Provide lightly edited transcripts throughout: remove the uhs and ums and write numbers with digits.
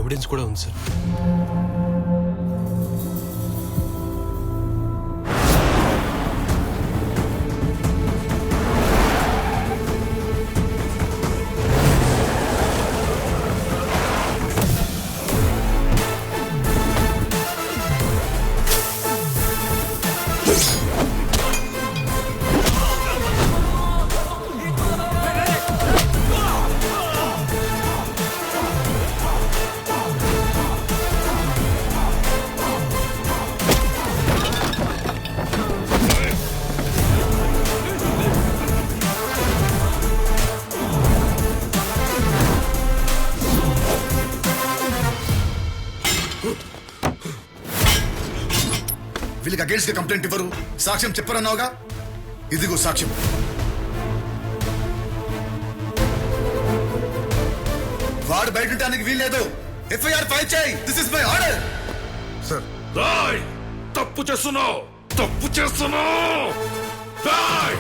Evidence కూడా ఉంది sir. వీళ్ళకి అగేన్స్ట్ గా కంప్లైంట్ ఇవ్వరు, సాక్ష్యం చెప్పరన్నావుగా, ఇదిగో సాక్ష్యం. వాడు బయట ఉండడానికి వీల్లేదు. ఎఫ్ఐఆర్ ఫైల్ చేయి. This is my order. Sir Roy, తప్పు చేస్తున్నావు, తప్పు చేస్తున్నావు. రాయ్,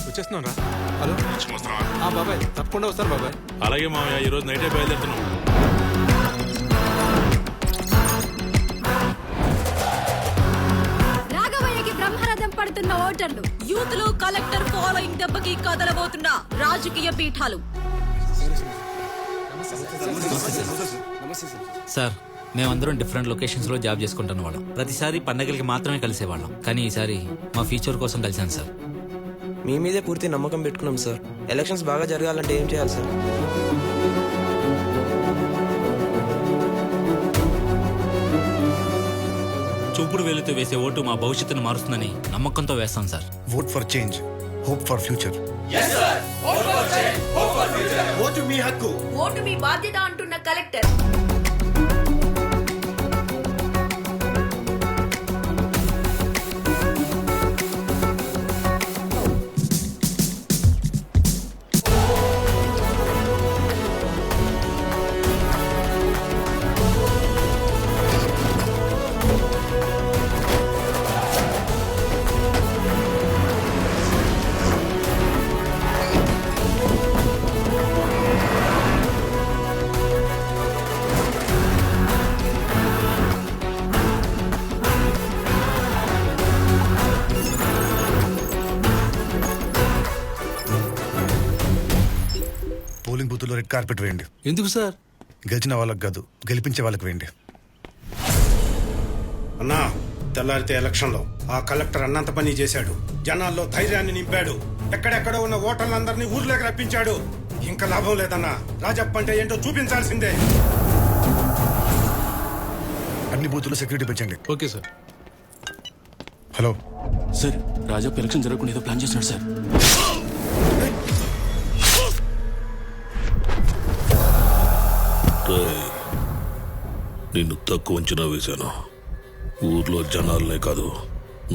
వచ్చేస్తున్నాం రా. హలో బాబాయ్, తప్పకుండా వస్తాను బాబాయ్. అలాగే మామయ్య, ఈరోజు నైటే బయలుదేరుతున్నాం. రాఘవయ్యకి బ్రహ్మరథం పడుతున్న ఓటర్లు, యూత్లు కలెక్టర్ ఫాలోయింగ్ దెబ్బకి కదలబోతున్న రాజకీయ పీఠాలు. సార్, మేమందరం డిఫరెంట్ లొకేషన్స్ లో జాబ్ చేసుకుంటున్న వాళ్ళం. ప్రతిసారి పండగలకి మాత్రమే కలిసేవాళ్ళం, కానీ ఈసారి మా ఫ్యూచర్ కోసం కలిసాను సార్. మీ మీదే పూర్తి నమ్మకం పెట్టుకున్నాం సార్. ఎలక్షన్స్ బాగా జరగాలంటే ఏం చేయాలి సార్? చూపుడు వేలుతో వేసే ఓటు మా భవిష్యత్తును మారుస్తుందని నమ్మకంతో వేస్తాం sir. Vote for change, hope for future. Vote మీ హక్కు, ఓటు మీ బాధ్యత అంటున్న కలెక్టర్. పోలింగ్ బూత్ లో రెడ్ కార్పెట్ వేయండి. ఎందుకు సార్? గెలిచిన వాళ్ళకి కాదు, గెలిపించే వాళ్ళకి వేయండి. అన్నా తెల్లారితే ఎలక్షన్ లో ఆ కలెక్టర్ అన్నంత పని చేశాడు. జనాల్లో ధైర్యాన్ని నింపాడు. ఎక్కడెక్కడ ఉన్న ఓటర్లందరినీ ఊర్లోకి రప్పించాడు. ఇంకా లాభం లేదన్నా. రాజప్ప అంటే ఏంటో చూపించాల్సిందే. అన్ని బూతులు సెక్యూరిటీ పెంచండి. Okay sir. Hello sir, Rajappa election జరగకుండా ఏదో ప్లాన్ చేస్తున్నాడు సార్. నిన్ను తక్కువ అంచనా వేశాను. ఊర్లో జనాలనే కాదు,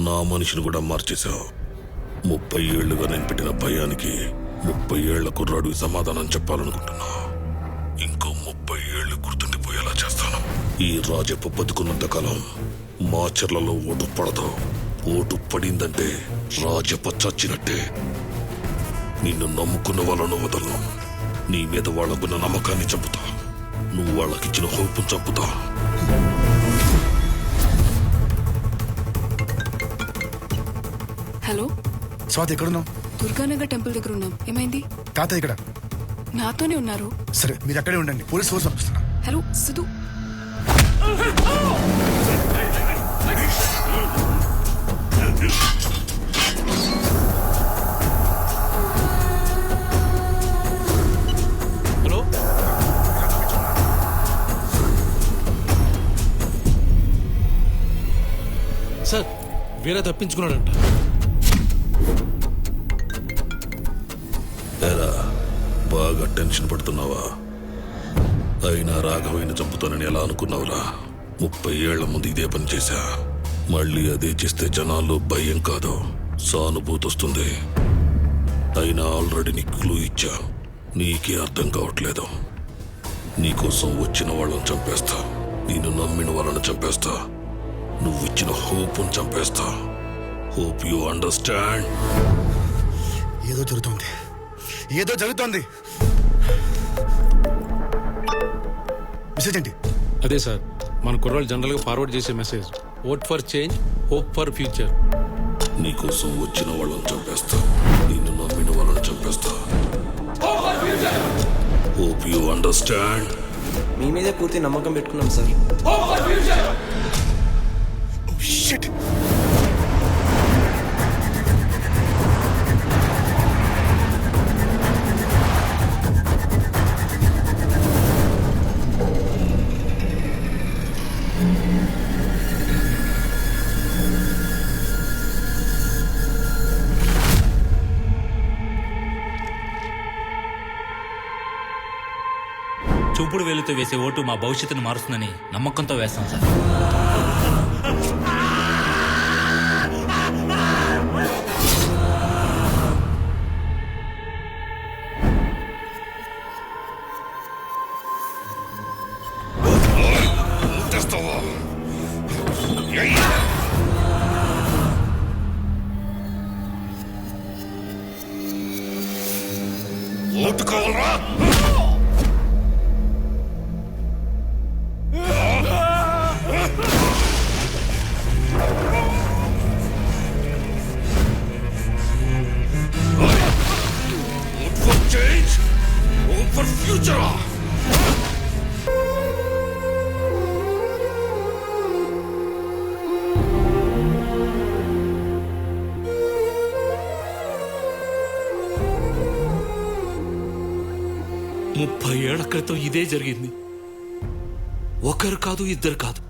నా మనిషిని కూడా మార్చేశావు. 30 ఏళ్లుగా నేను పెట్టిన భయానికి 30 ఏళ్ల కుర్రాడు సమాధానం చెప్పాలనుకుంటున్నా. ఇంకో 30 ఏళ్లు గుర్తుండిపోయేలా చేస్తాను. ఈ రాజప్ప బతుకున్నంత కాలం మాచర్లలో ఓటు పడదు. ఓటు పడిందంటే రాజప్ప చచ్చినట్టే. నిన్ను నమ్ముకున్న వాళ్ళను వదలను. నీ మీద వాళ్ళకున్న నమ్మకాన్ని చంపుతా. నువ్వు వాళ్ళకిచ్చిన హోప్ను చంపుతా. హలో స్వాతి, ఎక్కడున్నావు? దుర్గానగర్ టెంపుల్ దగ్గర ఉన్నాం. ఏమైంది? తాత ఇక్కడ. నాతోనే ఉన్నారు. సరే, మీరు అక్కడే ఉండండి. పోలీస్ ఫోర్స్ పంపిస్తున్నా. హలో సిద్ధు. హలో, వీర తప్పించుకున్నాడంట. ఏరా బాగా టెన్షన్ పడుతున్నావా? అయినా రాఘవయ్యని చంపుతానని ఎలా అనుకున్నావురా? 30 ఏళ్ల ముందు ఇదే పని చేశా. మళ్ళీ అదే చేస్తే జనాల్లో భయం కాదు సానుభూతి వస్తుంది. అయినా ఆల్రెడీ నీకు క్లూ ఇచ్చా, నీకే అర్థం కావట్లేదు. నీకోసం వచ్చిన వాళ్ళని చంపేస్తా, నేను నమ్మిన వాళ్ళని చంపేస్తా, నువ్వు ఇచ్చిన హోప్ని చంపేస్తా. Hope you understand. ఏదో జరుగుతోంది, ఏదో జరుగుతోంది. మెసేజ్ ఏంటి? అదే సార్, మన కుర్రాళ్ళు జనరల్ గా ఫార్వర్డ్ చేసే message. Vote for change, hope for future. నీకోసం వచ్చిన వాళ్ళని చంపేస్తా, నిన్ను నమ్మిన వాళ్ళని చంపేస్తా. Hope you understand. మీ మీదే పూర్తి నమ్మకం పెట్టుకున్నాం సార్. Shit. చూపుడు వేలుతో వేసే ఓటు మా భవిష్యత్తును మారుస్తుందని నమ్మకంతో వేస్తాం సార్. ఓటు కావాలరా? Vote for change, hope for future. ముప్పై ఏళ్ల క్రితం ఇదే జరిగింది. ఒకరు కాదు, ఇద్దరు కాదు,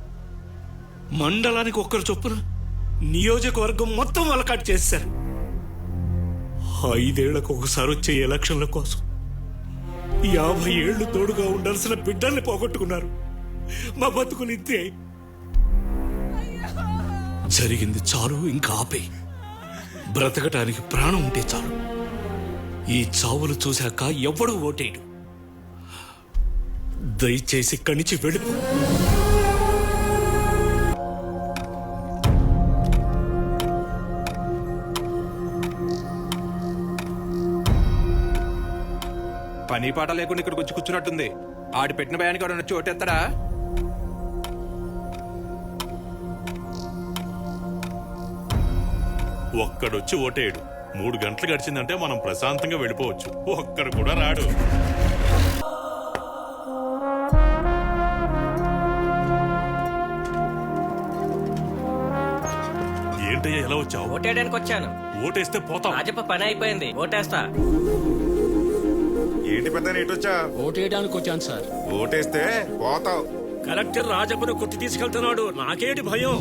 మండలానికి ఒక్కరు చొప్పున నియోజకవర్గం మొత్తం వలకాటు చేశారు. 5 ఏళ్లకు ఒకసారి వచ్చే ఎలక్షన్ల కోసం 50 ఏళ్లు తోడుగా ఉండాల్సిన బిడ్డల్ని పోగొట్టుకున్నారు. మా బతుకులు ఇంతే. జరిగింది చాలు, ఇంకా ఆపే. బ్రతకటానికి ప్రాణం ఉంటే చాలు. ఈ చావులు చూశాక ఎవ్వడూ ఓటేయడు. దయచేసి ఇక్కడి నుంచి వెళ్ళిపో. పని పాట లేకుండా ఇక్కడికి వచ్చి కూర్చున్నట్టుంది. ఆడి పెట్టిన భయానికి ఎవరైనా వచ్చి ఓటేస్తాడా? ఒక్కడొచ్చి ఓటేయడు. 3 గంటలు గడిచిందంటే మనం ప్రశాంతంగా వెళ్ళిపోవచ్చు. ఒక్కడు కూడా రాడు. ఏంటయ్యా ఎలా వచ్చావు? ఓటేయడానికి వచ్చాను. ఓటేస్తే పోతాం. రాజప్ప పని అయిపోయింది, ఓటేస్తా. ఏంటి పెద్ద వచ్చా? ఓటేయడానికి వచ్చాను సార్. ఓటేస్తే పోతావు. కలెక్టర్ రాజప్పను కొట్టి తీసుకెళ్తున్నాడు. నాకేంటి భయం?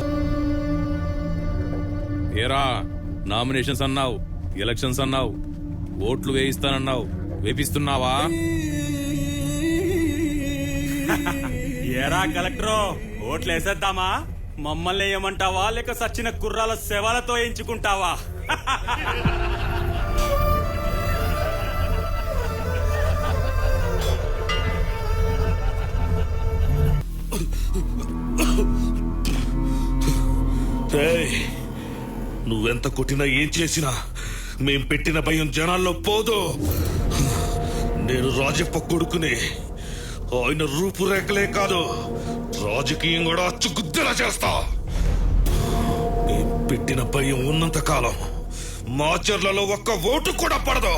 ఏరా, నామినేషన్స్ అన్నావు, ఎలక్షన్స్ అన్నావు, ఓట్లు వేయిస్తానన్నావు, వేపిస్తున్నావా? ఏరా కలెక్టరు, ఓట్లు వేసేద్దామా? మమ్మల్ని ఏమంటావా, లేక సచ్చిన కుర్రాల శవాలతో ఎంచుకుంటావా? నువ్వెంత కొట్టినా ఏం చేసినా మేం పెట్టిన భయం జనాల్లో పోదు. నేను రాజప్ప కొడుకుని. ఆయన రూపురేఖలే కాదు, రాజకీయం కూడా అచ్చుగుద్దలా చేస్తా. మేం పెట్టిన భయం ఉన్నంత కాలం మాచర్లలో ఒక్క ఓటు కూడా పడదు.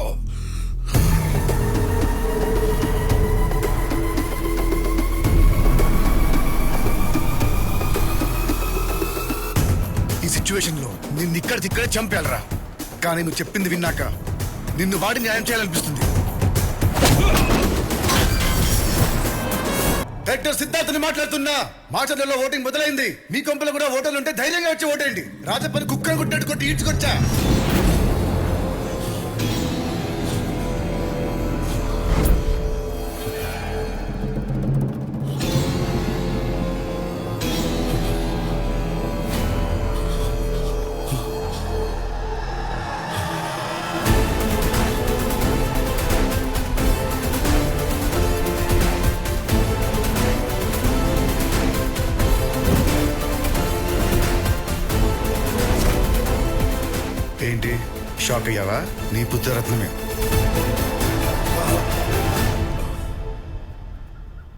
సిచ్యువేషన్ లో నిన్ను ఇక్కడికిక్కడే చంపేయాలరా. కానీ నువ్వు చెప్పింది విన్నాక నిన్ను వాడి న్యాయం చేయాలనిపిస్తుంది. కలెక్టర్ సిద్ధార్థని మాట్లాడుతున్నా. మాచర్లలో ఓటింగ్ మొదలైంది. మీ కొంపలో కూడా ఓటర్లు ఉంటే ధైర్యంగా వచ్చి ఓటేయండి. రాజప్పని కుక్కను కొట్టినట్టు కొట్టి ఈడ్చుకొచ్చా. ఏంటి షాక్ అయ్యావా? నీ పుత్రరత్నమే.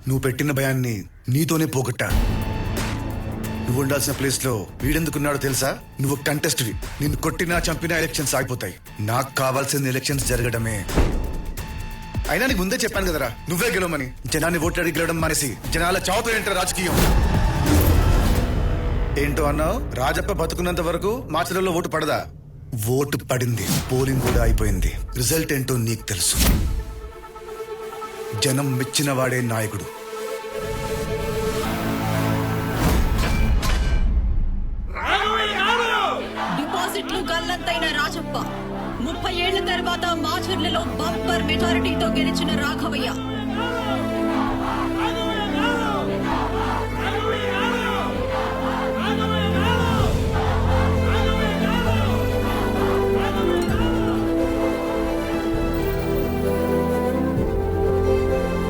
నువ్వు పెట్టిన భయాన్ని నీతోనే పోగొట్టా. నువ్వు ఉండాల్సిన ప్లేస్ లో వీడెందుకున్నాడో తెలుసా? నువ్వు కంటెస్ట్వి. నిన్ను కొట్టినా చంపినా ఎలక్షన్స్ ఆగిపోతాయి. నాకు కావాల్సిన ఎలక్షన్స్ జరగడమే. అయినా నీకు ముందే చెప్పాను కదరా నువ్వే గెలవమని. జనాన్ని ఓట్లాడి గెలవడం మానేసి జనాల చావుతో ఏంటో రాజకీయం. ఏంటో అన్నావు? రాజప్ప బతుకున్నంత వరకు మాచర్లలో ఓటు పడదా? ఓటు పడింది. పోలింగ్ కూడా అయిపోయింది. రిజల్ట్ ఏంటో నీకు తెలుసు. జనం మెచ్చిన వాడే నాయకుడు. డిపాజిట్లు గల్లంతైన రాజప్ప 30 ఏళ్ల తర్వాత మాచర్లలో బంపర్ మెజారిటీతో గెలిచిన రాఘవయ్య